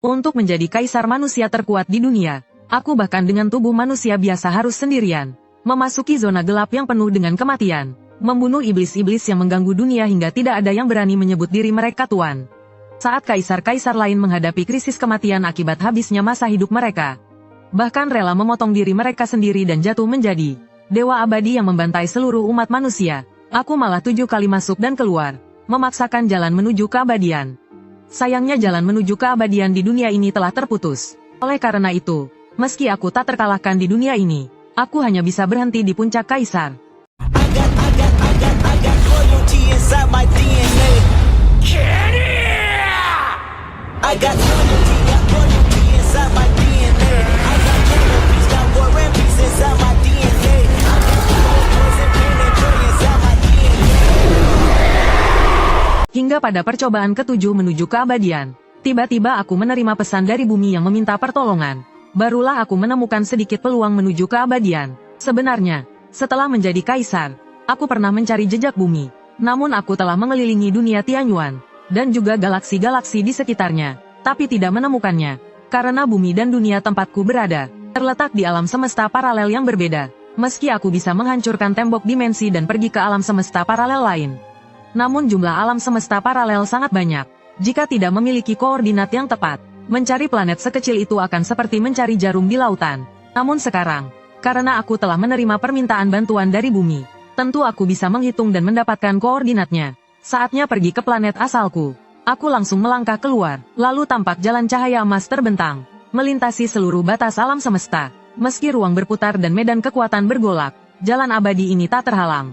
Untuk menjadi kaisar manusia terkuat di dunia, aku bahkan dengan tubuh manusia biasa harus sendirian. Memasuki zona gelap yang penuh dengan kematian. Membunuh iblis-iblis yang mengganggu dunia hingga tidak ada yang berani menyebut diri mereka tuan. Saat kaisar-kaisar lain menghadapi krisis kematian akibat habisnya masa hidup mereka, bahkan rela memotong diri mereka sendiri dan jatuh menjadi dewa abadi yang membantai seluruh umat manusia, aku malah 7 kali masuk dan keluar, memaksakan jalan menuju keabadian. Sayangnya jalan menuju keabadian di dunia ini telah terputus. Oleh karena itu, meski aku tak terkalahkan di dunia ini, aku hanya bisa berhenti di puncak kaisar. I got loyalty inside my DNA. I got killer beats, got war and peace inside my DNA. I got poison, pain and joy inside my DNA. Hingga pada percobaan ketujuh menuju keabadian, tiba-tiba aku menerima pesan dari bumi yang meminta pertolongan. Barulah aku menemukan sedikit peluang menuju keabadian. Sebenarnya, setelah menjadi kaisar, aku pernah mencari jejak bumi. Namun aku telah mengelilingi dunia Tianyuan dan juga galaksi-galaksi di sekitarnya, tapi tidak menemukannya, karena bumi dan dunia tempatku berada, terletak di alam semesta paralel yang berbeda. Meski aku bisa menghancurkan tembok dimensi dan pergi ke alam semesta paralel lain, namun jumlah alam semesta paralel sangat banyak. Jika tidak memiliki koordinat yang tepat, mencari planet sekecil itu akan seperti mencari jarum di lautan. Namun sekarang, karena aku telah menerima permintaan bantuan dari bumi, tentu aku bisa menghitung dan mendapatkan koordinatnya. Saatnya pergi ke planet asalku. Aku langsung melangkah keluar, lalu tampak jalan cahaya emas terbentang, melintasi seluruh batas alam semesta. Meski ruang berputar dan medan kekuatan bergolak, jalan abadi ini tak terhalang.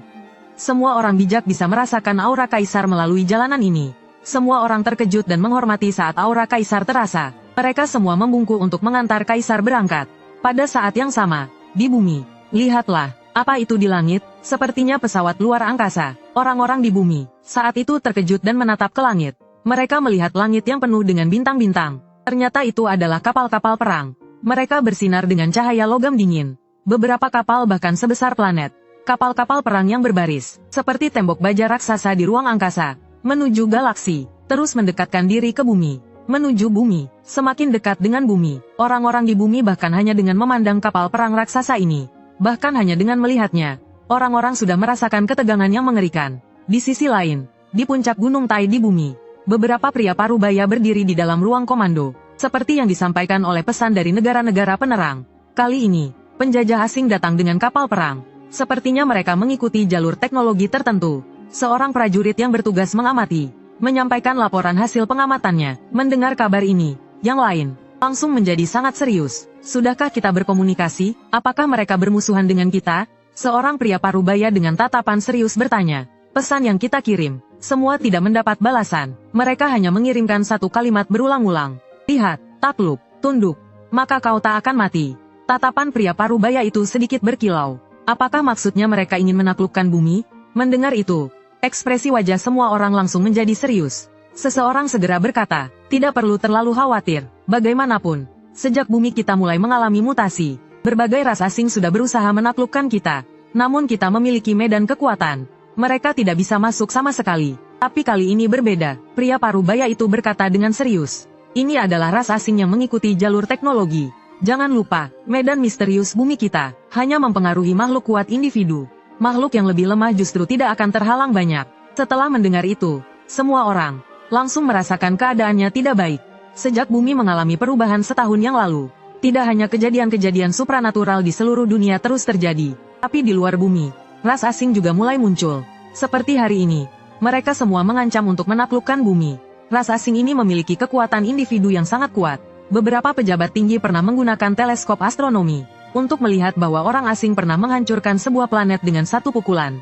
Semua orang bijak bisa merasakan aura kaisar melalui jalanan ini. Semua orang terkejut dan menghormati saat aura kaisar terasa. Mereka semua membungkuk untuk mengantar kaisar berangkat. Pada saat yang sama, di bumi, lihatlah, apa itu di langit? Sepertinya pesawat luar angkasa. Orang-orang di bumi saat itu terkejut dan menatap ke langit. Mereka melihat langit yang penuh dengan bintang-bintang. Ternyata itu adalah kapal-kapal perang. Mereka bersinar dengan cahaya logam dingin. Beberapa kapal bahkan sebesar planet. Kapal-kapal perang yang berbaris, seperti tembok baja raksasa di ruang angkasa, menuju galaksi, terus mendekatkan diri ke bumi. Menuju bumi, semakin dekat dengan bumi. Orang-orang di bumi bahkan hanya dengan memandang kapal perang raksasa ini. Bahkan hanya dengan melihatnya, orang-orang sudah merasakan ketegangan yang mengerikan. Di sisi lain, di puncak Gunung Tai di bumi, beberapa pria parubaya berdiri di dalam ruang komando, seperti yang disampaikan oleh pesan dari negara-negara penerang. Kali ini, penjajah asing datang dengan kapal perang. Sepertinya mereka mengikuti jalur teknologi tertentu. Seorang prajurit yang bertugas mengamati, menyampaikan laporan hasil pengamatannya. Mendengar kabar ini, yang lain langsung menjadi sangat serius. Sudahkah kita berkomunikasi? Apakah mereka bermusuhan dengan kita? Seorang pria parubaya dengan tatapan serius bertanya. Pesan yang kita kirim, semua tidak mendapat balasan. Mereka hanya mengirimkan satu kalimat berulang-ulang. Lihat, takluk, tunduk, maka kau tak akan mati. Tatapan pria parubaya itu sedikit berkilau. Apakah maksudnya mereka ingin menaklukkan bumi? Mendengar itu, ekspresi wajah semua orang langsung menjadi serius. Seseorang segera berkata, tidak perlu terlalu khawatir. Bagaimanapun, sejak bumi kita mulai mengalami mutasi, berbagai ras asing sudah berusaha menaklukkan kita. Namun kita memiliki medan kekuatan. Mereka tidak bisa masuk sama sekali. Tapi kali ini berbeda, pria parubaya itu berkata dengan serius. Ini adalah ras asing yang mengikuti jalur teknologi. Jangan lupa, medan misterius bumi kita hanya mempengaruhi makhluk kuat individu. Makhluk yang lebih lemah justru tidak akan terhalang banyak. Setelah mendengar itu, semua orang langsung merasakan keadaannya tidak baik. Sejak bumi mengalami perubahan setahun yang lalu, tidak hanya kejadian-kejadian supranatural di seluruh dunia terus terjadi, tapi di luar bumi, ras asing juga mulai muncul. Seperti hari ini, mereka semua mengancam untuk menaklukkan bumi. Ras asing ini memiliki kekuatan individu yang sangat kuat. Beberapa pejabat tinggi pernah menggunakan teleskop astronomi untuk melihat bahwa orang asing pernah menghancurkan sebuah planet dengan satu pukulan.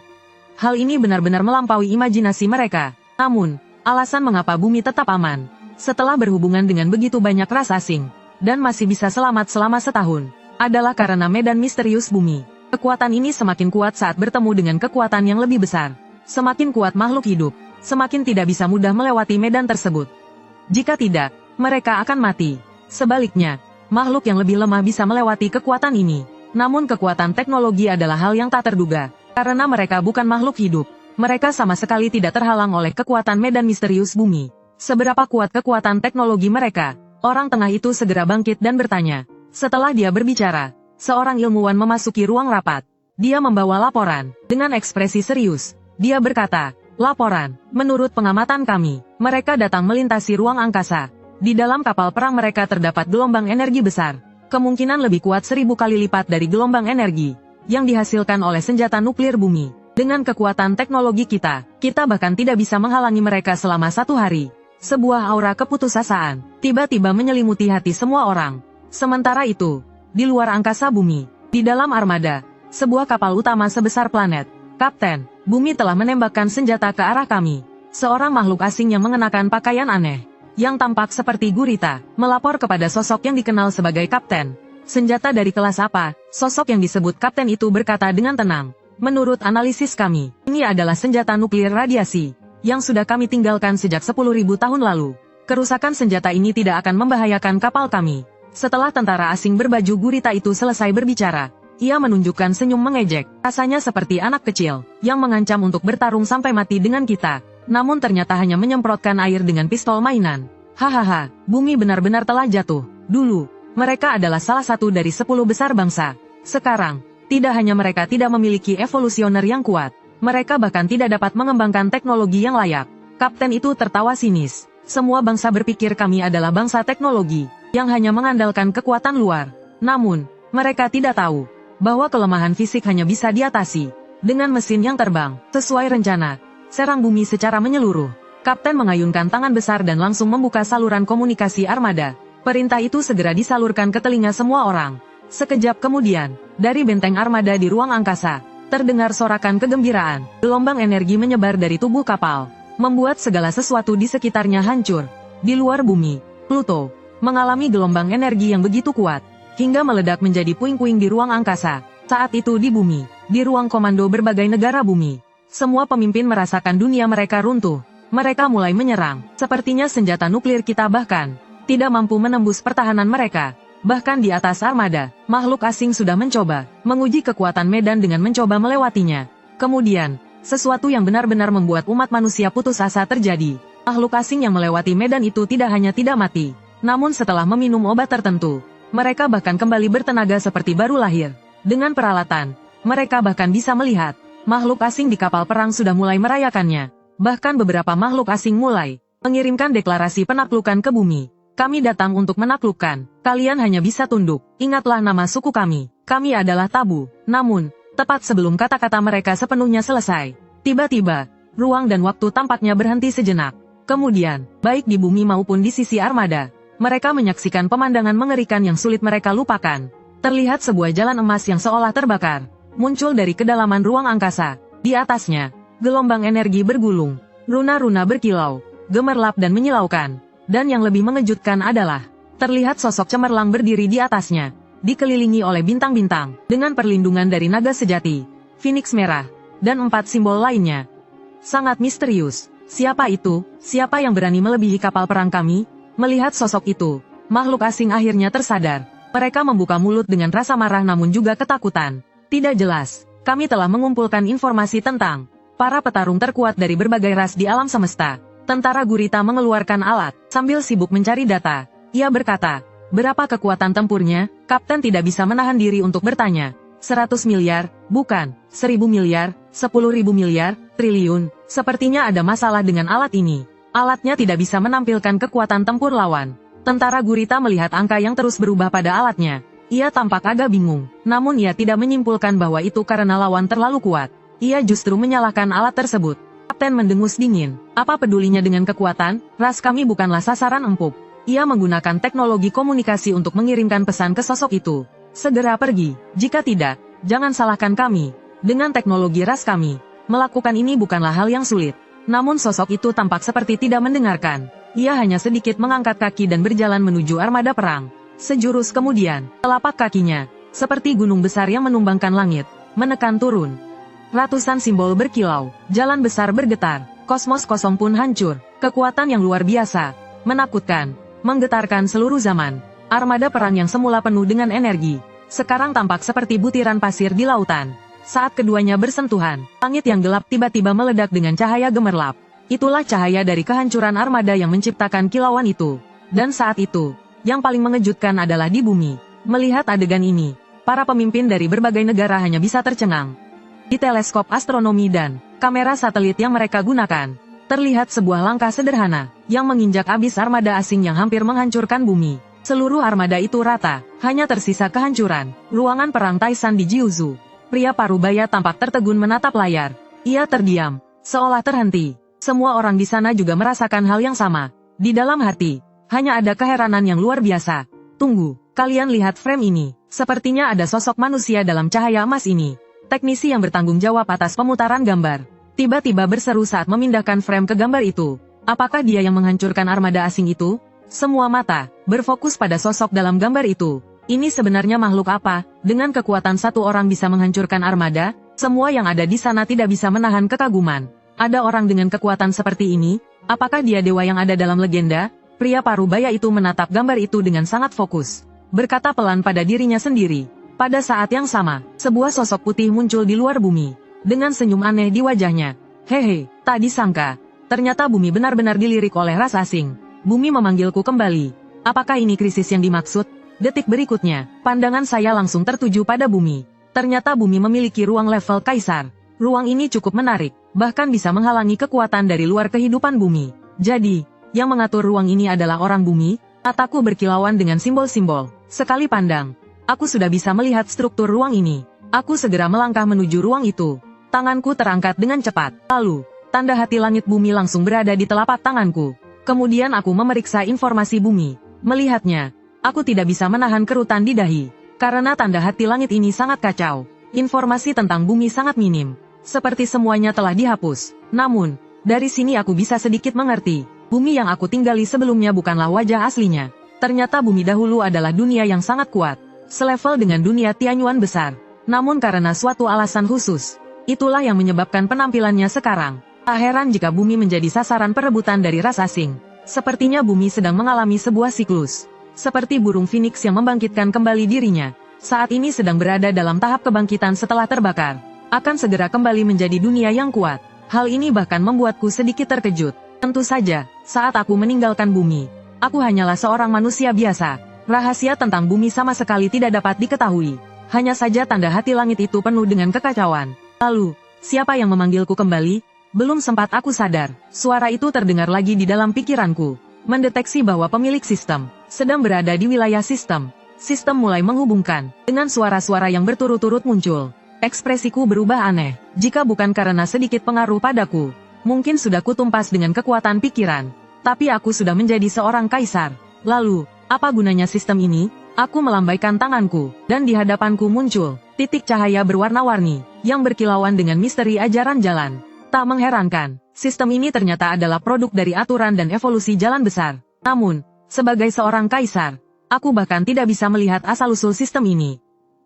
Hal ini benar-benar melampaui imajinasi mereka. Namun, alasan mengapa bumi tetap aman setelah berhubungan dengan begitu banyak ras asing dan masih bisa selamat selama setahun, adalah karena medan misterius bumi. Kekuatan ini semakin kuat saat bertemu dengan kekuatan yang lebih besar. Semakin kuat makhluk hidup, semakin tidak bisa mudah melewati medan tersebut. Jika tidak, mereka akan mati. Sebaliknya, makhluk yang lebih lemah bisa melewati kekuatan ini. Namun kekuatan teknologi adalah hal yang tak terduga. Karena mereka bukan makhluk hidup, mereka sama sekali tidak terhalang oleh kekuatan medan misterius bumi. Seberapa kuat kekuatan teknologi mereka, Orang tengah itu segera bangkit dan bertanya. Setelah dia berbicara, seorang ilmuwan memasuki ruang rapat. Dia membawa laporan. Dengan ekspresi serius, dia berkata, "Laporan, menurut pengamatan kami, mereka datang melintasi ruang angkasa. Di dalam kapal perang mereka terdapat gelombang energi besar. Kemungkinan lebih kuat 1000 kali lipat dari gelombang energi yang dihasilkan oleh senjata nuklir bumi. Dengan kekuatan teknologi kita bahkan tidak bisa menghalangi mereka selama 1 hari." Sebuah aura keputusasaan tiba-tiba menyelimuti hati semua orang. Sementara itu, di luar angkasa bumi, di dalam armada, sebuah kapal utama sebesar planet, "Kapten, bumi telah menembakkan senjata ke arah kami." Seorang makhluk asing yang mengenakan pakaian aneh, yang tampak seperti gurita, melapor kepada sosok yang dikenal sebagai Kapten. "Senjata dari kelas apa?" Sosok yang disebut Kapten itu berkata dengan tenang. "Menurut analisis kami, ini adalah senjata nuklir radiasi, yang sudah kami tinggalkan sejak 10.000 tahun lalu. Kerusakan senjata ini tidak akan membahayakan kapal kami." Setelah tentara asing berbaju gurita itu selesai berbicara, ia menunjukkan senyum mengejek. Rasanya seperti anak kecil, yang mengancam untuk bertarung sampai mati dengan kita. Namun ternyata hanya menyemprotkan air dengan pistol mainan. Hahaha, bumi benar-benar telah jatuh. Dulu, mereka adalah salah satu dari 10 besar bangsa. Sekarang, tidak hanya mereka tidak memiliki evolusioner yang kuat, mereka bahkan tidak dapat mengembangkan teknologi yang layak. Kapten itu tertawa sinis. Semua bangsa berpikir kami adalah bangsa teknologi, yang hanya mengandalkan kekuatan luar. Namun, mereka tidak tahu bahwa kelemahan fisik hanya bisa diatasi dengan mesin yang terbang. Sesuai rencana, serang bumi secara menyeluruh. Kapten mengayunkan tangan besar dan langsung membuka saluran komunikasi armada. Perintah itu segera disalurkan ke telinga semua orang. Sekejap kemudian, dari benteng armada di ruang angkasa, terdengar sorakan kegembiraan. Gelombang energi menyebar dari tubuh kapal, membuat segala sesuatu di sekitarnya hancur. Di luar bumi, Pluto mengalami gelombang energi yang begitu kuat, hingga meledak menjadi puing-puing di ruang angkasa. Saat itu di bumi, di ruang komando berbagai negara bumi, semua pemimpin merasakan dunia mereka runtuh. Mereka mulai menyerang. Sepertinya senjata nuklir kita bahkan tidak mampu menembus pertahanan mereka. Bahkan di atas armada, makhluk asing sudah mencoba menguji kekuatan medan dengan mencoba melewatinya. Kemudian, sesuatu yang benar-benar membuat umat manusia putus asa terjadi. Makhluk asing yang melewati medan itu tidak hanya tidak mati, namun setelah meminum obat tertentu, mereka bahkan kembali bertenaga seperti baru lahir. Dengan peralatan, mereka bahkan bisa melihat makhluk asing di kapal perang sudah mulai merayakannya. Bahkan beberapa makhluk asing mulai mengirimkan deklarasi penaklukan ke bumi. "Kami datang untuk menaklukkan. Kalian hanya bisa tunduk. Ingatlah nama suku kami. Kami adalah tabu." Namun, tepat sebelum kata-kata mereka sepenuhnya selesai, tiba-tiba, ruang dan waktu tampaknya berhenti sejenak. Kemudian, baik di bumi maupun di sisi armada, mereka menyaksikan pemandangan mengerikan yang sulit mereka lupakan. Terlihat sebuah jalan emas yang seolah terbakar, muncul dari kedalaman ruang angkasa. Di atasnya, gelombang energi bergulung, runa-runa berkilau, gemerlap dan menyilaukan. Dan yang lebih mengejutkan adalah, terlihat sosok cemerlang berdiri di atasnya, dikelilingi oleh bintang-bintang, dengan perlindungan dari naga sejati, Phoenix merah, dan 4 simbol lainnya. Sangat misterius. Siapa itu? Siapa yang berani melebihi kapal perang kami? Melihat sosok itu, makhluk asing akhirnya tersadar. Mereka membuka mulut dengan rasa marah namun juga ketakutan. Tidak jelas, kami telah mengumpulkan informasi tentang para petarung terkuat dari berbagai ras di alam semesta. Tentara gurita mengeluarkan alat, sambil sibuk mencari data. Ia berkata, "Berapa kekuatan tempurnya?" Kapten tidak bisa menahan diri untuk bertanya. 100 miliar, bukan, 1000 miliar, 10.000 miliar, triliun. Sepertinya ada masalah dengan alat ini. Alatnya tidak bisa menampilkan kekuatan tempur lawan. Tentara gurita melihat angka yang terus berubah pada alatnya. Ia tampak agak bingung, namun ia tidak menyimpulkan bahwa itu karena lawan terlalu kuat. Ia justru menyalahkan alat tersebut. Kapten mendengus dingin. Apa pedulinya dengan kekuatan? Ras kami bukanlah sasaran empuk. Ia menggunakan teknologi komunikasi untuk mengirimkan pesan ke sosok itu. Segera pergi. Jika tidak, jangan salahkan kami. Dengan teknologi ras kami, melakukan ini bukanlah hal yang sulit. Namun sosok itu tampak seperti tidak mendengarkan. Ia hanya sedikit mengangkat kaki dan berjalan menuju armada perang. Sejurus kemudian, telapak kakinya, seperti gunung besar yang menumbangkan langit, menekan turun. Ratusan simbol berkilau, jalan besar bergetar, kosmos kosong pun hancur. Kekuatan yang luar biasa, menakutkan, menggetarkan seluruh zaman. Armada perang yang semula penuh dengan energi, sekarang tampak seperti butiran pasir di lautan. Saat keduanya bersentuhan, langit yang gelap tiba-tiba meledak dengan cahaya gemerlap. Itulah cahaya dari kehancuran armada yang menciptakan kilauan itu. Dan saat itu, Yang paling mengejutkan adalah di bumi. Melihat adegan ini, para pemimpin dari berbagai negara hanya bisa tercengang. Di teleskop astronomi dan kamera satelit yang mereka gunakan, terlihat sebuah langkah sederhana yang menginjak abis armada asing yang hampir menghancurkan bumi. Seluruh armada itu rata, hanya tersisa kehancuran. Ruangan perang Taisan di Jiuzhou. Pria parubaya tampak tertegun menatap layar. Ia terdiam, seolah terhenti. Semua orang di sana juga merasakan hal yang sama. Di dalam hati, hanya ada keheranan yang luar biasa. Tunggu, kalian lihat frame ini. Sepertinya ada sosok manusia dalam cahaya emas ini. Teknisi yang bertanggung jawab atas pemutaran gambar tiba-tiba berseru saat memindahkan frame ke gambar itu. Apakah dia yang menghancurkan armada asing itu? Semua mata berfokus pada sosok dalam gambar itu. Ini sebenarnya makhluk apa? Dengan kekuatan satu orang bisa menghancurkan armada? Semua yang ada di sana tidak bisa menahan kekaguman. Ada orang dengan kekuatan seperti ini? Apakah dia dewa yang ada dalam legenda? Pria parubaya itu menatap gambar itu dengan sangat fokus. Berkata pelan pada dirinya sendiri. Pada saat yang sama, sebuah sosok putih muncul di luar bumi. Dengan senyum aneh di wajahnya. Hehe, tak disangka. Ternyata bumi benar-benar dilirik oleh ras asing. Bumi memanggilku kembali. Apakah ini krisis yang dimaksud? Detik berikutnya, pandangan saya langsung tertuju pada bumi. Ternyata bumi memiliki ruang level kaisar. Ruang ini cukup menarik, bahkan bisa menghalangi kekuatan dari luar kehidupan bumi. Jadi, yang mengatur ruang ini adalah orang bumi? Mataku berkilauan dengan simbol-simbol. Sekali pandang, aku sudah bisa melihat struktur ruang ini. Aku segera melangkah menuju ruang itu. Tanganku terangkat dengan cepat. Lalu, tanda hati langit bumi langsung berada di telapak tanganku. Kemudian aku memeriksa informasi bumi. Melihatnya, aku tidak bisa menahan kerutan di dahi. Karena tanda hati langit ini sangat kacau. Informasi tentang bumi sangat minim. Seperti semuanya telah dihapus. Namun, dari sini aku bisa sedikit mengerti. Bumi yang aku tinggali sebelumnya bukanlah wajah aslinya. Ternyata bumi dahulu adalah dunia yang sangat kuat. Selevel dengan dunia Tianyuan besar. Namun karena suatu alasan khusus, itulah yang menyebabkan penampilannya sekarang. Tak heran jika bumi menjadi sasaran perebutan dari ras asing. Sepertinya bumi sedang mengalami sebuah siklus. Seperti burung phoenix yang membangkitkan kembali dirinya. Saat ini sedang berada dalam tahap kebangkitan setelah terbakar. Akan segera kembali menjadi dunia yang kuat. Hal ini bahkan membuatku sedikit terkejut. Tentu saja, saat aku meninggalkan bumi, aku hanyalah seorang manusia biasa. Rahasia tentang bumi sama sekali tidak dapat diketahui. Hanya saja tanda hati langit itu penuh dengan kekacauan. Lalu, siapa yang memanggilku kembali? Belum sempat aku sadar, suara itu terdengar lagi di dalam pikiranku. Mendeteksi bahwa pemilik sistem sedang berada di wilayah sistem. Sistem mulai menghubungkan dengan suara-suara yang berturut-turut muncul. Ekspresiku berubah aneh. Jika bukan karena sedikit pengaruh padaku, mungkin sudah kutumpas dengan kekuatan pikiran. Tapi aku sudah menjadi seorang kaisar. Lalu, apa gunanya sistem ini? Aku melambaikan tanganku, dan di hadapanku muncul titik cahaya berwarna-warni yang berkilauan dengan misteri ajaran jalan. Tak mengherankan, sistem ini ternyata adalah produk dari aturan dan evolusi jalan besar. Namun, sebagai seorang kaisar, aku bahkan tidak bisa melihat asal-usul sistem ini.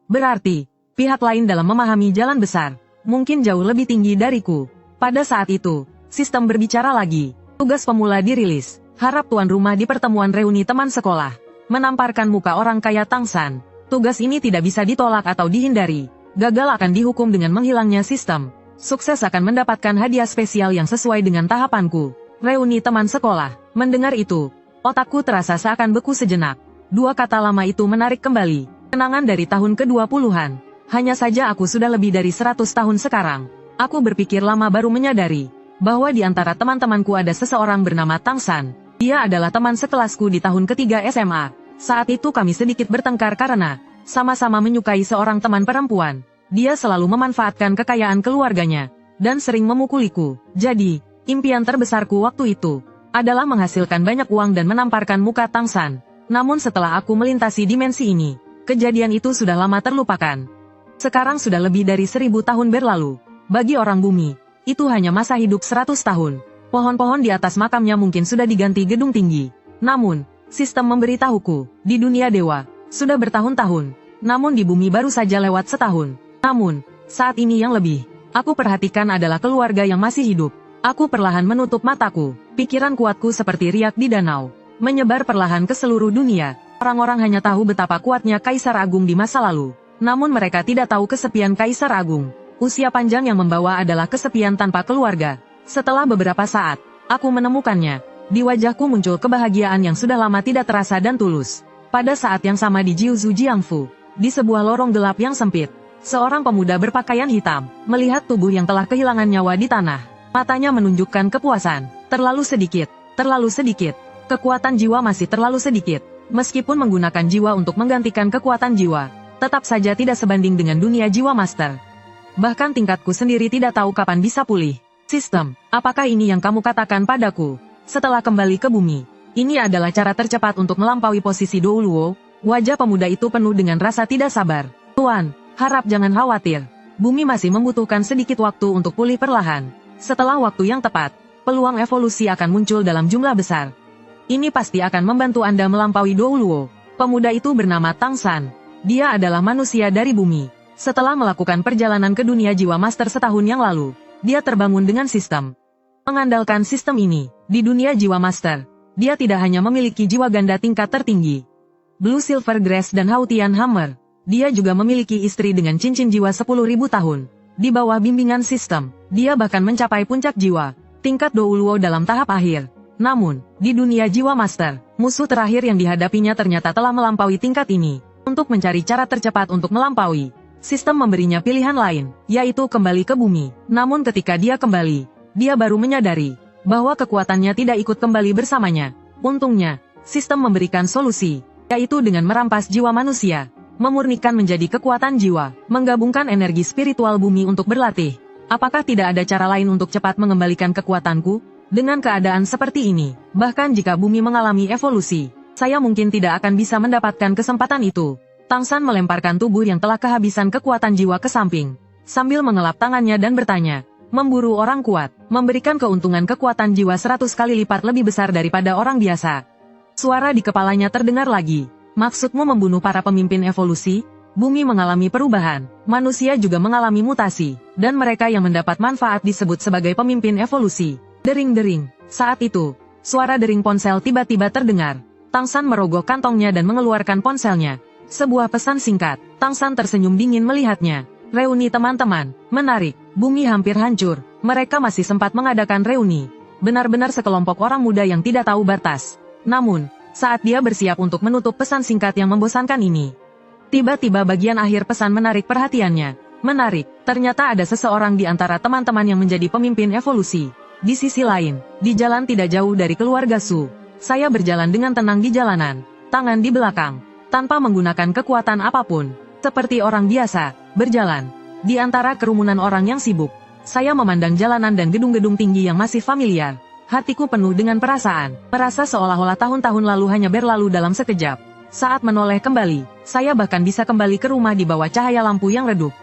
Berarti, pihak lain dalam memahami jalan besar mungkin jauh lebih tinggi dariku. Pada saat itu, sistem berbicara lagi. Tugas pemula dirilis. Harap tuan rumah di pertemuan reuni teman sekolah menamparkan muka orang kaya Tangsan. Tugas ini tidak bisa ditolak atau dihindari. Gagal akan dihukum dengan menghilangnya sistem. Sukses akan mendapatkan hadiah spesial yang sesuai dengan tahapanku. Reuni teman sekolah. Mendengar itu, otakku terasa seakan beku sejenak. Dua kata lama itu menarik kembali. Kenangan dari tahun ke-20-an. Hanya saja aku sudah lebih dari 100 tahun sekarang. Aku berpikir lama baru menyadari bahwa di antara teman-temanku ada seseorang bernama Tangsan. Dia adalah teman sekelasku di tahun ketiga SMA. Saat itu kami sedikit bertengkar karena sama-sama menyukai seorang teman perempuan. Dia selalu memanfaatkan kekayaan keluarganya dan sering memukuliku. Jadi, impian terbesarku waktu itu adalah menghasilkan banyak uang dan menamparkan muka Tangsan. Namun setelah aku melintasi dimensi ini, kejadian itu sudah lama terlupakan. Sekarang sudah lebih dari 1000 tahun berlalu. Bagi orang bumi, itu hanya masa hidup 100 tahun. Pohon-pohon di atas makamnya mungkin sudah diganti gedung tinggi. Namun, sistem memberitahuku, di dunia dewa, sudah bertahun-tahun. Namun di bumi baru saja lewat setahun. Namun, saat ini yang lebih aku perhatikan adalah keluarga yang masih hidup. Aku perlahan menutup mataku. Pikiran kuatku seperti riak di danau, menyebar perlahan ke seluruh dunia. Orang-orang hanya tahu betapa kuatnya Kaisar Agung di masa lalu. Namun mereka tidak tahu kesepian Kaisar Agung. Usia panjang yang membawa adalah kesepian tanpa keluarga. Setelah beberapa saat, aku menemukannya. Di wajahku muncul kebahagiaan yang sudah lama tidak terasa dan tulus. Pada saat yang sama di Jiuzhu Jiangfu, di sebuah lorong gelap yang sempit, seorang pemuda berpakaian hitam, melihat tubuh yang telah kehilangan nyawa di tanah. Matanya menunjukkan kepuasan. Terlalu sedikit, terlalu sedikit. Kekuatan jiwa masih terlalu sedikit. Meskipun menggunakan jiwa untuk menggantikan kekuatan jiwa, tetap saja tidak sebanding dengan dunia jiwa master. Bahkan tingkatku sendiri tidak tahu kapan bisa pulih. Sistem, apakah ini yang kamu katakan padaku? Setelah kembali ke bumi, ini adalah cara tercepat untuk melampaui posisi Douluo. Wajah pemuda itu penuh dengan rasa tidak sabar. Tuan, harap jangan khawatir. Bumi masih membutuhkan sedikit waktu untuk pulih perlahan. Setelah waktu yang tepat, peluang evolusi akan muncul dalam jumlah besar. Ini pasti akan membantu Anda melampaui Douluo. Pemuda itu bernama Tang San. Dia adalah manusia dari bumi. Setelah melakukan perjalanan ke dunia jiwa master setahun yang lalu, dia terbangun dengan sistem. Mengandalkan sistem ini, di dunia jiwa master, dia tidak hanya memiliki jiwa ganda tingkat tertinggi, Blue Silver Grace dan Hautian Hammer, dia juga memiliki istri dengan cincin jiwa 10.000 tahun. Di bawah bimbingan sistem, dia bahkan mencapai puncak jiwa, tingkat Douluo dalam tahap akhir. Namun, di dunia jiwa master, musuh terakhir yang dihadapinya ternyata telah melampaui tingkat ini. Untuk mencari cara tercepat untuk melampaui, sistem memberinya pilihan lain, yaitu kembali ke bumi. Namun ketika dia kembali, dia baru menyadari bahwa kekuatannya tidak ikut kembali bersamanya. Untungnya, sistem memberikan solusi, yaitu dengan merampas jiwa manusia, memurnikan menjadi kekuatan jiwa, menggabungkan energi spiritual bumi untuk berlatih. Apakah tidak ada cara lain untuk cepat mengembalikan kekuatanku? Dengan keadaan seperti ini, bahkan jika bumi mengalami evolusi, saya mungkin tidak akan bisa mendapatkan kesempatan itu. Tang San melemparkan tubuh yang telah kehabisan kekuatan jiwa ke samping, sambil mengelap tangannya dan bertanya, memburu orang kuat, memberikan keuntungan kekuatan jiwa 100 kali lipat lebih besar daripada orang biasa. Suara di kepalanya terdengar lagi, maksudmu membunuh para pemimpin evolusi? Bumi mengalami perubahan, manusia juga mengalami mutasi, dan mereka yang mendapat manfaat disebut sebagai pemimpin evolusi. Dering-dering. Saat itu, suara dering ponsel tiba-tiba terdengar. Tang San merogoh kantongnya dan mengeluarkan ponselnya. Sebuah pesan singkat. Tang San tersenyum dingin melihatnya. Reuni teman-teman. Menarik. Bumi hampir hancur. Mereka masih sempat mengadakan reuni. Benar-benar sekelompok orang muda yang tidak tahu batas. Namun, saat dia bersiap untuk menutup pesan singkat yang membosankan ini, tiba-tiba bagian akhir pesan menarik perhatiannya. Menarik. Ternyata ada seseorang di antara teman-teman yang menjadi pemimpin evolusi. Di sisi lain, di jalan tidak jauh dari keluarga Su, saya berjalan dengan tenang di jalanan, tangan di belakang, tanpa menggunakan kekuatan apapun, seperti orang biasa, berjalan. Di antara kerumunan orang yang sibuk, saya memandang jalanan dan gedung-gedung tinggi yang masih familiar. Hatiku penuh dengan perasaan, merasa seolah-olah tahun-tahun lalu hanya berlalu dalam sekejap. Saat menoleh kembali, saya bahkan bisa kembali ke rumah di bawah cahaya lampu yang redup.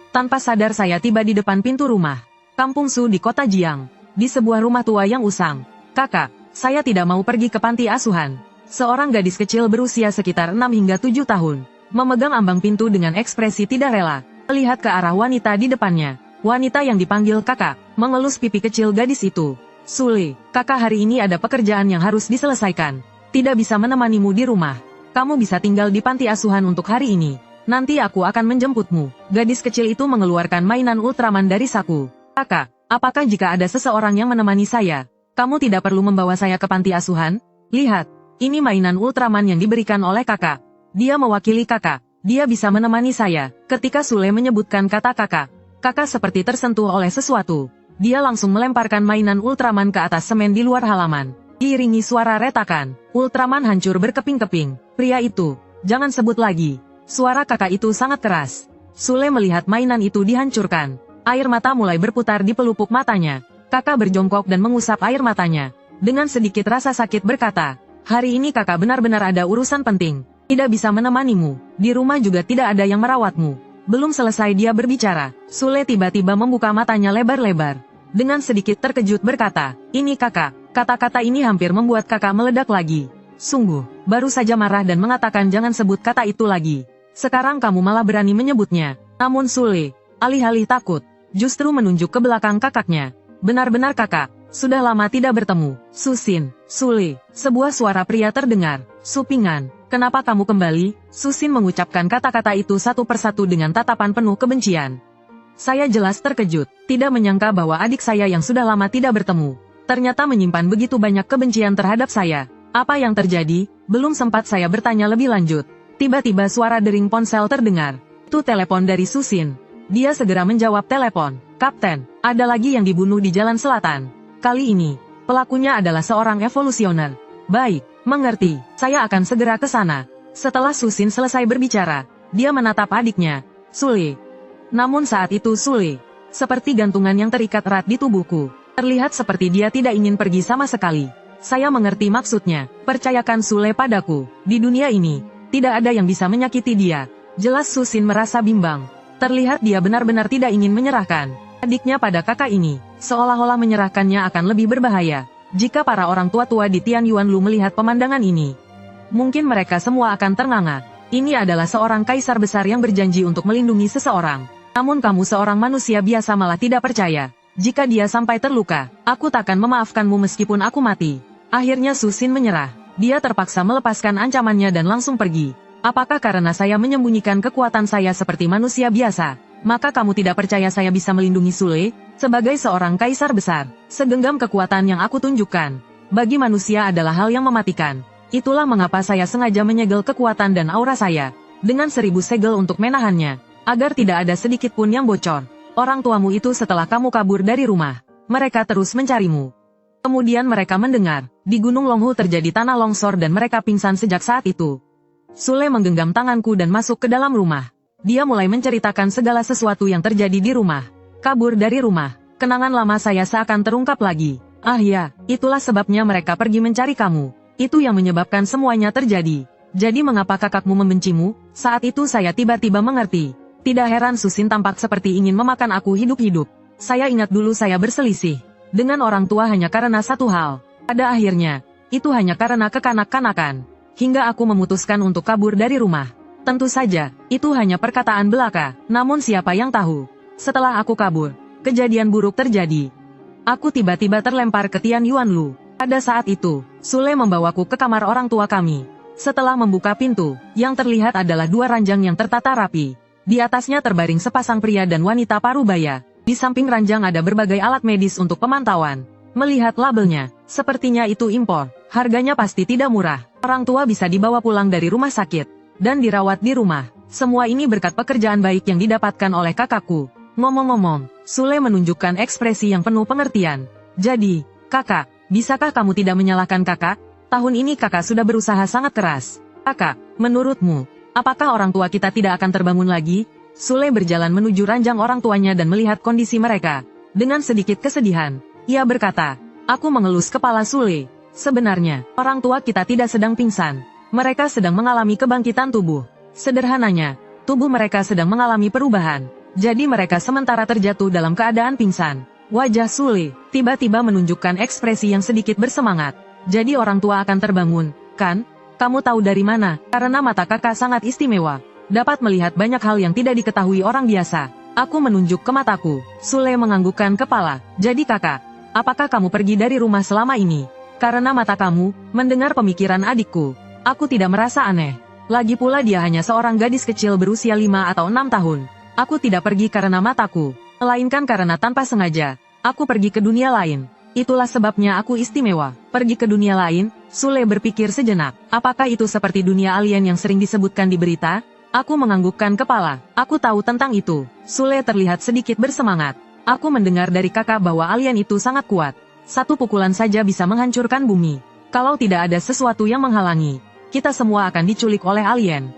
Tanpa sadar saya tiba di depan pintu rumah, Kampung Su di kota Jiang. Di sebuah rumah tua yang usang. Kakak, saya tidak mau pergi ke panti asuhan. Seorang gadis kecil berusia sekitar 6 hingga 7 tahun, memegang ambang pintu dengan ekspresi tidak rela, melihat ke arah wanita di depannya. Wanita yang dipanggil kakak, mengelus pipi kecil gadis itu. Sule, kakak hari ini ada pekerjaan yang harus diselesaikan. Tidak bisa menemanimu di rumah. Kamu bisa tinggal di panti asuhan untuk hari ini. Nanti aku akan menjemputmu. Gadis kecil itu mengeluarkan mainan Ultraman dari saku. Kakak, apakah jika ada seseorang yang menemani saya, kamu tidak perlu membawa saya ke panti asuhan? Lihat, ini mainan Ultraman yang diberikan oleh kakak. Dia mewakili kakak. Dia bisa menemani saya. Ketika Sule menyebutkan kata kakak, kakak seperti tersentuh oleh sesuatu. Dia langsung melemparkan mainan Ultraman ke atas semen di luar halaman. Diiringi suara retakan, Ultraman hancur berkeping-keping. Pria itu, jangan sebut lagi. Suara kakak itu sangat keras. Sule melihat mainan itu dihancurkan. Air mata mulai berputar di pelupuk matanya. Kakak berjongkok dan mengusap air matanya. Dengan sedikit rasa sakit berkata, hari ini kakak benar-benar ada urusan penting. Tidak bisa menemanimu. Di rumah juga tidak ada yang merawatmu. Belum selesai dia berbicara, Sule tiba-tiba membuka matanya lebar-lebar. Dengan sedikit terkejut berkata, ini kakak. Kata-kata ini hampir membuat kakak meledak lagi. Sungguh, baru saja marah dan mengatakan jangan sebut kata itu lagi. Sekarang kamu malah berani menyebutnya. Namun Sule, alih-alih takut, justru menunjuk ke belakang kakaknya. Benar-benar kakak, sudah lama tidak bertemu. Susin, Sule, sebuah suara pria terdengar. Supingan, kenapa kamu kembali? Susin mengucapkan kata-kata itu satu persatu dengan tatapan penuh kebencian. Saya jelas terkejut, tidak menyangka bahwa adik saya yang sudah lama tidak bertemu, ternyata menyimpan begitu banyak kebencian terhadap saya. Apa yang terjadi? Belum sempat saya bertanya lebih lanjut. Tiba-tiba suara dering ponsel terdengar. Itu telepon dari Susin. Dia segera menjawab telepon. Kapten, ada lagi yang dibunuh di Jalan Selatan. Kali ini, pelakunya adalah seorang evolusioner. Baik, mengerti. Saya akan segera ke sana. Setelah Susin selesai berbicara, dia menatap adiknya, Sule. Namun saat itu Sule, seperti gantungan yang terikat erat di tubuhku. Terlihat seperti dia tidak ingin pergi sama sekali. Saya mengerti maksudnya. Percayakan Sule padaku. Di dunia ini, tidak ada yang bisa menyakiti dia. Jelas Susin merasa bimbang. Terlihat dia benar-benar tidak ingin menyerahkan adiknya pada kakak ini. Seolah-olah menyerahkannya akan lebih berbahaya. Jika para orang tua-tua di Tian Yuanlu melihat pemandangan ini, mungkin mereka semua akan ternganga. Ini adalah seorang kaisar besar yang berjanji untuk melindungi seseorang. Namun kamu seorang manusia biasa malah tidak percaya. Jika dia sampai terluka, aku takkan memaafkanmu meskipun aku mati. Akhirnya Susin menyerah. Dia terpaksa melepaskan ancamannya dan langsung pergi. Apakah karena saya menyembunyikan kekuatan saya seperti manusia biasa, maka kamu tidak percaya saya bisa melindungi Sule? Sebagai seorang kaisar besar, segenggam kekuatan yang aku tunjukkan, bagi manusia adalah hal yang mematikan. Itulah mengapa saya sengaja menyegel kekuatan dan aura saya, dengan 1000 segel untuk menahannya, agar tidak ada sedikit pun yang bocor. Orang tuamu itu setelah kamu kabur dari rumah, mereka terus mencarimu. Kemudian mereka mendengar, di Gunung Longhu terjadi tanah longsor dan mereka pingsan sejak saat itu. Sule menggenggam tanganku dan masuk ke dalam rumah. Dia mulai menceritakan segala sesuatu yang terjadi di rumah. Kabur dari rumah, kenangan lama saya seakan terungkap lagi. Ah ya, itulah sebabnya mereka pergi mencari kamu. Itu yang menyebabkan semuanya terjadi. Jadi mengapa kakakmu membencimu? Saat itu saya tiba-tiba mengerti. Tidak heran Susin tampak seperti ingin memakan aku hidup-hidup. Saya ingat dulu saya berselisih dengan orang tua hanya karena satu hal. Pada akhirnya, itu hanya karena kekanak-kanakan. Hingga aku memutuskan untuk kabur dari rumah. Tentu saja, itu hanya perkataan belaka, namun siapa yang tahu. Setelah aku kabur, kejadian buruk terjadi. Aku tiba-tiba terlempar ke Tian Yuanlu. Pada saat itu, Sule membawaku ke kamar orang tua kami. Setelah membuka pintu, yang terlihat adalah 2 ranjang yang tertata rapi. Di atasnya terbaring sepasang pria dan wanita parubaya. Di samping ranjang ada berbagai alat medis untuk pemantauan. Melihat labelnya, sepertinya itu impor. Harganya pasti tidak murah. Orang tua bisa dibawa pulang dari rumah sakit dan dirawat di rumah. Semua ini berkat pekerjaan baik yang didapatkan oleh kakakku. Ngomong-ngomong, Sule menunjukkan ekspresi yang penuh pengertian. Jadi, kakak, bisakah kamu tidak menyalahkan kakak? Tahun ini kakak sudah berusaha sangat keras. Kakak, menurutmu, apakah orang tua kita tidak akan terbangun lagi? Sule berjalan menuju ranjang orang tuanya dan melihat kondisi mereka. Dengan sedikit kesedihan, ia berkata, aku mengelus kepala Sule. Sebenarnya, orang tua kita tidak sedang pingsan. Mereka sedang mengalami kebangkitan tubuh. Sederhananya, tubuh mereka sedang mengalami perubahan. Jadi mereka sementara terjatuh dalam keadaan pingsan. Wajah Sule tiba-tiba menunjukkan ekspresi yang sedikit bersemangat. Jadi orang tua akan terbangun, kan? Kamu tahu dari mana? Karena mata kakak sangat istimewa. Dapat melihat banyak hal yang tidak diketahui orang biasa. Aku menunjuk ke mataku. Sule menganggukkan kepala. Jadi kakak, apakah kamu pergi dari rumah selama ini? Karena mata kamu, mendengar pemikiran adikku. Aku tidak merasa aneh. Lagi pula dia hanya seorang gadis kecil berusia 5 atau 6 tahun. Aku tidak pergi karena mataku, melainkan karena tanpa sengaja, aku pergi ke dunia lain. Itulah sebabnya aku istimewa. Pergi ke dunia lain, Sule berpikir sejenak. Apakah itu seperti dunia alien yang sering disebutkan di berita? Aku menganggukkan kepala. Aku tahu tentang itu. Sule terlihat sedikit bersemangat. Aku mendengar dari kakak bahwa alien itu sangat kuat. Satu pukulan saja bisa menghancurkan bumi. Kalau tidak ada sesuatu yang menghalangi, kita semua akan diculik oleh alien.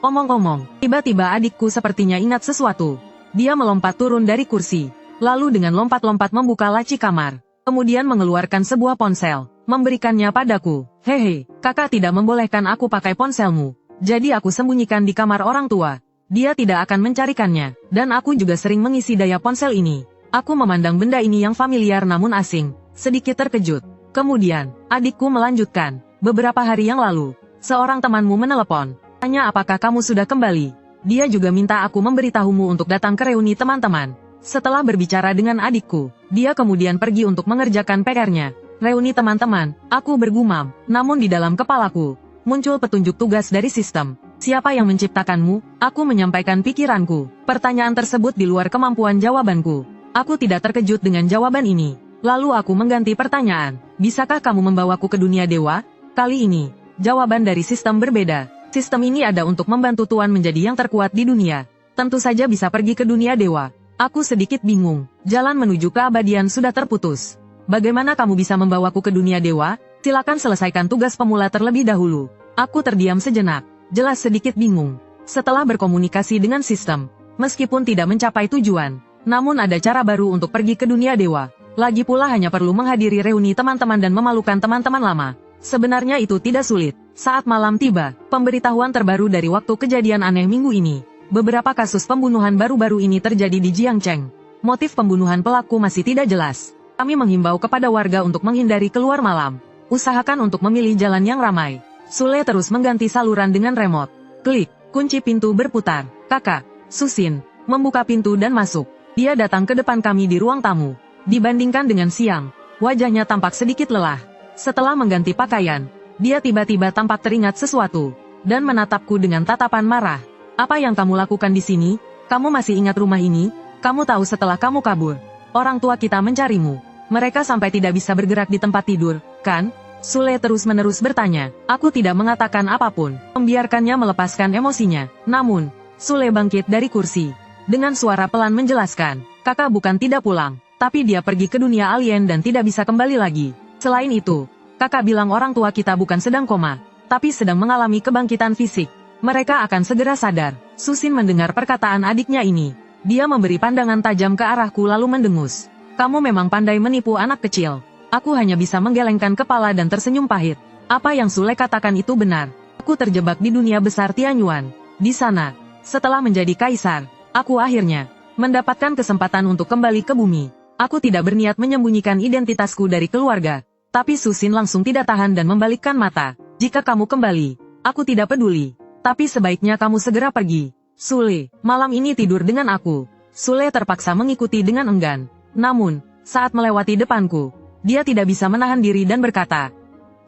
Omong-omong, tiba-tiba adikku sepertinya ingat sesuatu. Dia melompat turun dari kursi, lalu dengan lompat-lompat membuka laci kamar, kemudian mengeluarkan sebuah ponsel, memberikannya padaku. Hehe, kakak tidak membolehkan aku pakai ponselmu, jadi aku sembunyikan di kamar orang tua. Dia tidak akan mencarikannya, dan aku juga sering mengisi daya ponsel ini. Aku memandang benda ini yang familiar namun asing, sedikit terkejut. Kemudian, adikku melanjutkan, beberapa hari yang lalu, seorang temanmu menelepon. Tanya apakah kamu sudah kembali. Dia juga minta aku memberitahumu untuk datang ke reuni teman-teman. Setelah berbicara dengan adikku, dia kemudian pergi untuk mengerjakan PR-nya. Reuni teman-teman, aku bergumam, namun di dalam kepalaku, muncul petunjuk tugas dari sistem. Siapa yang menciptakanmu? Aku menyampaikan pikiranku. Pertanyaan tersebut di luar kemampuan jawabanku. Aku tidak terkejut dengan jawaban ini. Lalu aku mengganti pertanyaan. Bisakah kamu membawaku ke dunia dewa? Kali ini, jawaban dari sistem berbeda. Sistem ini ada untuk membantu Tuan menjadi yang terkuat di dunia. Tentu saja bisa pergi ke dunia dewa. Aku sedikit bingung, jalan menuju keabadian sudah terputus. Bagaimana kamu bisa membawaku ke dunia dewa? Silakan selesaikan tugas pemula terlebih dahulu. Aku terdiam sejenak, jelas sedikit bingung. Setelah berkomunikasi dengan sistem, meskipun tidak mencapai tujuan, namun ada cara baru untuk pergi ke dunia dewa. Lagi pula hanya perlu menghadiri reuni teman-teman dan memalukan teman-teman lama. Sebenarnya itu tidak sulit. Saat malam tiba, pemberitahuan terbaru dari waktu kejadian aneh minggu ini. Beberapa kasus pembunuhan baru-baru ini terjadi di Jiangcheng. Motif pembunuhan pelaku masih tidak jelas. Kami menghimbau kepada warga untuk menghindari keluar malam. Usahakan untuk memilih jalan yang ramai. Sule terus mengganti saluran dengan remote. Klik, kunci pintu berputar. Kakak, Susin, membuka pintu dan masuk. Dia datang ke depan kami di ruang tamu. Dibandingkan dengan siang, wajahnya tampak sedikit lelah. Setelah mengganti pakaian, dia tiba-tiba tampak teringat sesuatu, dan menatapku dengan tatapan marah. Apa yang kamu lakukan di sini? Kamu masih ingat rumah ini? Kamu tahu setelah kamu kabur, orang tua kita mencarimu. Mereka sampai tidak bisa bergerak di tempat tidur, kan? Sule terus-menerus bertanya. Aku tidak mengatakan apapun, membiarkannya melepaskan emosinya. Namun, Sule bangkit dari kursi. Dengan suara pelan menjelaskan, kakak bukan tidak pulang, tapi dia pergi ke dunia alien dan tidak bisa kembali lagi. Selain itu, kakak bilang orang tua kita bukan sedang koma, tapi sedang mengalami kebangkitan fisik. Mereka akan segera sadar. Susin mendengar perkataan adiknya ini. Dia memberi pandangan tajam ke arahku lalu mendengus. Kamu memang pandai menipu anak kecil. Aku hanya bisa menggelengkan kepala dan tersenyum pahit. Apa yang Sule katakan itu benar. Aku terjebak di dunia besar Tianyuan. Di sana, setelah menjadi kaisar, aku akhirnya mendapatkan kesempatan untuk kembali ke bumi. Aku tidak berniat menyembunyikan identitasku dari keluarga. Tapi Susin langsung tidak tahan dan membalikkan mata. Jika kamu kembali, aku tidak peduli. Tapi sebaiknya kamu segera pergi. Sule, malam ini tidur dengan aku. Sule terpaksa mengikuti dengan enggan. Namun, saat melewati depanku, dia tidak bisa menahan diri dan berkata,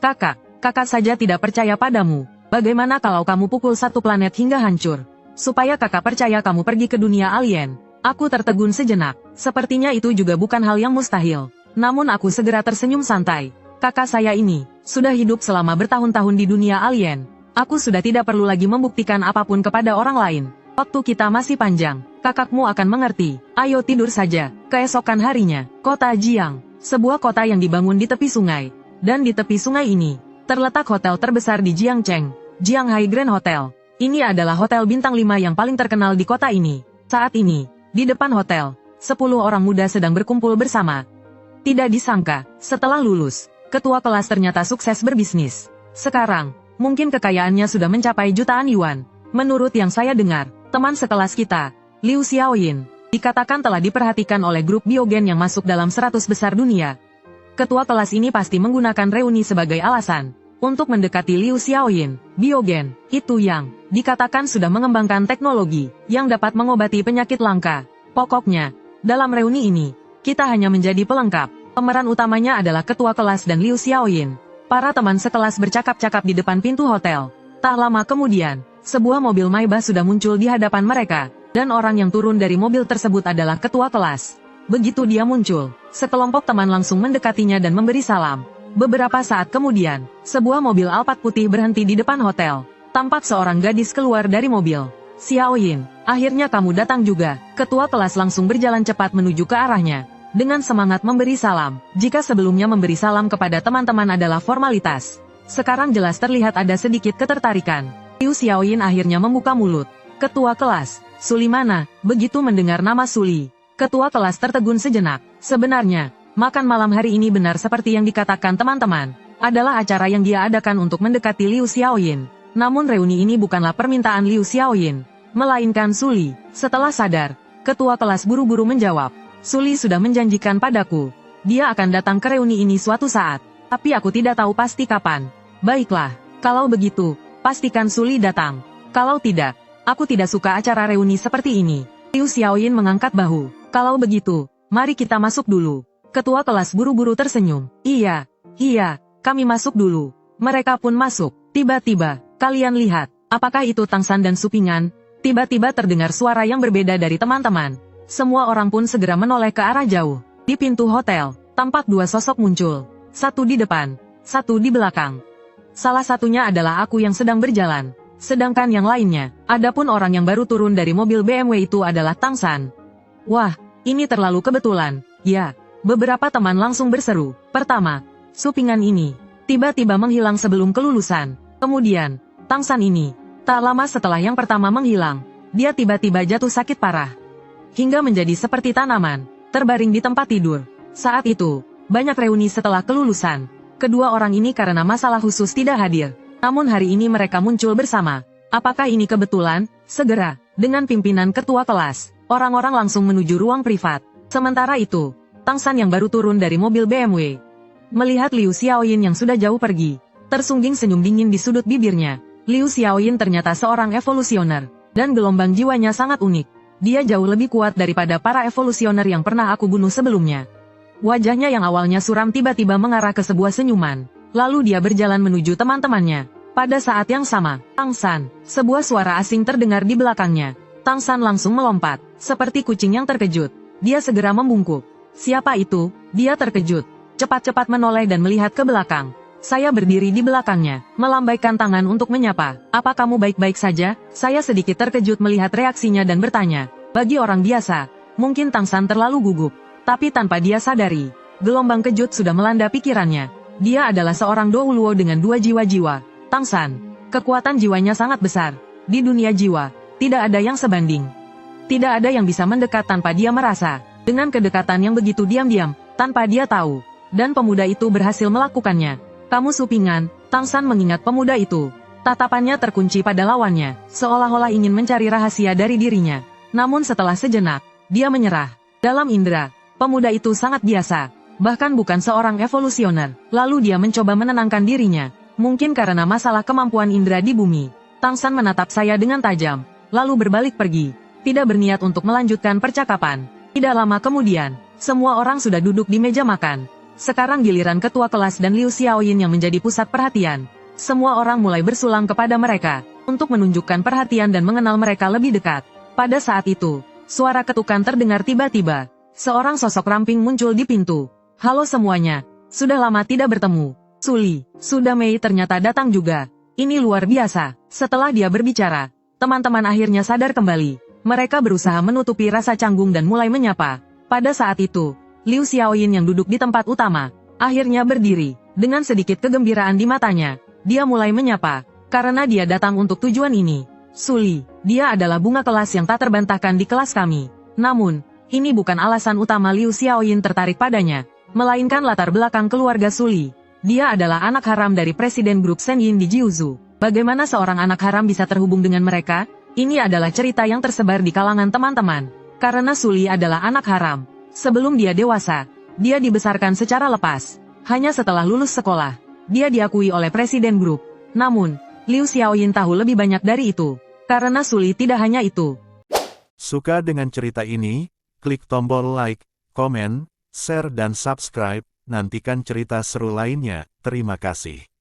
kakak saja tidak percaya padamu. Bagaimana kalau kamu pukul satu planet hingga hancur? Supaya kakak percaya kamu pergi ke dunia alien. Aku tertegun sejenak. Sepertinya itu juga bukan hal yang mustahil. Namun aku segera tersenyum santai. Kakak saya ini, sudah hidup selama bertahun-tahun di dunia alien. Aku sudah tidak perlu lagi membuktikan apapun kepada orang lain. Waktu kita masih panjang, kakakmu akan mengerti. Ayo tidur saja. Keesokan harinya, kota Jiang, sebuah kota yang dibangun di tepi sungai. Dan di tepi sungai ini, terletak hotel terbesar di Jiangcheng, Jianghai Grand Hotel. Ini adalah hotel bintang 5 yang paling terkenal di kota ini. Saat ini, di depan hotel, 10 orang muda sedang berkumpul bersama. Tidak disangka, setelah lulus, ketua kelas ternyata sukses berbisnis. Sekarang, mungkin kekayaannya sudah mencapai jutaan yuan. Menurut yang saya dengar, teman sekelas kita, Liu Xiaoyin, dikatakan telah diperhatikan oleh grup biogen yang masuk dalam 100 besar dunia. Ketua kelas ini pasti menggunakan reuni sebagai alasan untuk mendekati Liu Xiaoyin. Biogen, itu yang dikatakan sudah mengembangkan teknologi yang dapat mengobati penyakit langka. Pokoknya, dalam reuni ini, kita hanya menjadi pelengkap. Pemeran utamanya adalah ketua kelas dan Liu Xiaoyin. Para teman sekelas bercakap-cakap di depan pintu hotel. Tak lama kemudian, sebuah mobil Maybach sudah muncul di hadapan mereka, dan orang yang turun dari mobil tersebut adalah ketua kelas. Begitu dia muncul, sekelompok teman langsung mendekatinya dan memberi salam. Beberapa saat kemudian, sebuah mobil Alphard putih berhenti di depan hotel. Tampak seorang gadis keluar dari mobil. Xiaoyin, akhirnya kamu datang juga. Ketua kelas langsung berjalan cepat menuju ke arahnya. Dengan semangat memberi salam, jika sebelumnya memberi salam kepada teman-teman adalah formalitas. Sekarang jelas terlihat ada sedikit ketertarikan. Liu Xiaoyin akhirnya membuka mulut. Ketua kelas, Suli mana? Begitu mendengar nama Suli, ketua kelas tertegun sejenak. Sebenarnya, makan malam hari ini benar seperti yang dikatakan teman-teman. Adalah acara yang dia adakan untuk mendekati Liu Xiaoyin. Namun reuni ini bukanlah permintaan Liu Xiaoyin, melainkan Suli. Setelah sadar, ketua kelas buru-buru menjawab. Suli sudah menjanjikan padaku. Dia akan datang ke reuni ini suatu saat. Tapi aku tidak tahu pasti kapan. Baiklah, kalau begitu, pastikan Suli datang. Kalau tidak, aku tidak suka acara reuni seperti ini. Liu Xiaoyin mengangkat bahu. Kalau begitu, mari kita masuk dulu. Ketua kelas buru-buru tersenyum. Iya, kami masuk dulu. Mereka pun masuk. Tiba-tiba, kalian lihat, apakah itu Tangsan dan Supingan? Tiba-tiba terdengar suara yang berbeda dari teman-teman. Semua orang pun segera menoleh ke arah jauh. Di pintu hotel, tampak dua sosok muncul. Satu di depan, satu di belakang. Salah satunya adalah aku yang sedang berjalan. Sedangkan yang lainnya, adapun orang yang baru turun dari mobil BMW itu adalah Tang San. Wah, ini terlalu kebetulan. Ya, beberapa teman langsung berseru. Pertama, supingan ini tiba-tiba menghilang sebelum kelulusan. Kemudian, Tang San ini, tak lama setelah yang pertama menghilang, dia tiba-tiba jatuh sakit parah. Hingga menjadi seperti tanaman, terbaring di tempat tidur. Saat itu, banyak reuni setelah kelulusan. Kedua orang ini karena masalah khusus tidak hadir. Namun hari ini mereka muncul bersama. Apakah ini kebetulan? Segera, dengan pimpinan ketua kelas, orang-orang langsung menuju ruang privat. Sementara itu, Tang San yang baru turun dari mobil BMW, melihat Liu Xiaoyin yang sudah jauh pergi, tersungging senyum dingin di sudut bibirnya. Liu Xiaoyin ternyata seorang evolusioner, dan gelombang jiwanya sangat unik. Dia jauh lebih kuat daripada para evolusioner yang pernah aku bunuh sebelumnya. Wajahnya yang awalnya suram tiba-tiba mengarah ke sebuah senyuman. Lalu dia berjalan menuju teman-temannya. Pada saat yang sama, Tang San, sebuah suara asing terdengar di belakangnya. Tang San langsung melompat, seperti kucing yang terkejut. Dia segera membungkuk. Siapa itu? Dia terkejut. Cepat-cepat menoleh dan melihat ke belakang. Saya berdiri di belakangnya, melambaikan tangan untuk menyapa. Apa kamu baik-baik saja? Saya sedikit terkejut melihat reaksinya dan bertanya. Bagi orang biasa, mungkin Tang San terlalu gugup. Tapi tanpa dia sadari, gelombang kejut sudah melanda pikirannya. Dia adalah seorang Douluo dengan 2 jiwa-jiwa. Tang San, kekuatan jiwanya sangat besar. Di dunia jiwa, tidak ada yang sebanding. Tidak ada yang bisa mendekat tanpa dia merasa. Dengan kedekatan yang begitu diam-diam, tanpa dia tahu. Dan pemuda itu berhasil melakukannya. Kamu supingan, Tang San mengingat pemuda itu. Tatapannya terkunci pada lawannya, seolah-olah ingin mencari rahasia dari dirinya. Namun setelah sejenak, dia menyerah. Dalam indera, pemuda itu sangat biasa, bahkan bukan seorang evolusioner. Lalu dia mencoba menenangkan dirinya. Mungkin karena masalah kemampuan indera di bumi. Tang San menatap saya dengan tajam, lalu berbalik pergi. Tidak berniat untuk melanjutkan percakapan. Tidak lama kemudian, semua orang sudah duduk di meja makan. Sekarang giliran ketua kelas dan Liu Xiaoyin yang menjadi pusat perhatian. Semua orang mulai bersulang kepada mereka, untuk menunjukkan perhatian dan mengenal mereka lebih dekat. Pada saat itu, suara ketukan terdengar tiba-tiba. Seorang sosok ramping muncul di pintu. Halo semuanya, sudah lama tidak bertemu. Suli, sudah Mei ternyata datang juga. Ini luar biasa. Setelah dia berbicara, teman-teman akhirnya sadar kembali. Mereka berusaha menutupi rasa canggung dan mulai menyapa. Pada saat itu, Liu Xiaoyin yang duduk di tempat utama, akhirnya berdiri. Dengan sedikit kegembiraan di matanya, dia mulai menyapa. Karena dia datang untuk tujuan ini. Suli, dia adalah bunga kelas yang tak terbantahkan di kelas kami. Namun, ini bukan alasan utama Liu Xiaoyin tertarik padanya, melainkan latar belakang keluarga Suli. Dia adalah anak haram dari presiden grup Senyin di Jiuzhou. Bagaimana seorang anak haram bisa terhubung dengan mereka? Ini adalah cerita yang tersebar di kalangan teman-teman. Karena Suli adalah anak haram. Sebelum dia dewasa, dia dibesarkan secara lepas. Hanya setelah lulus sekolah, dia diakui oleh presiden grup. Namun, Liu Xiaoyin tahu lebih banyak dari itu. Karena Suli tidak hanya itu. Suka dengan cerita ini? Klik tombol like, komen, share dan subscribe, nantikan cerita seru lainnya. Terima kasih.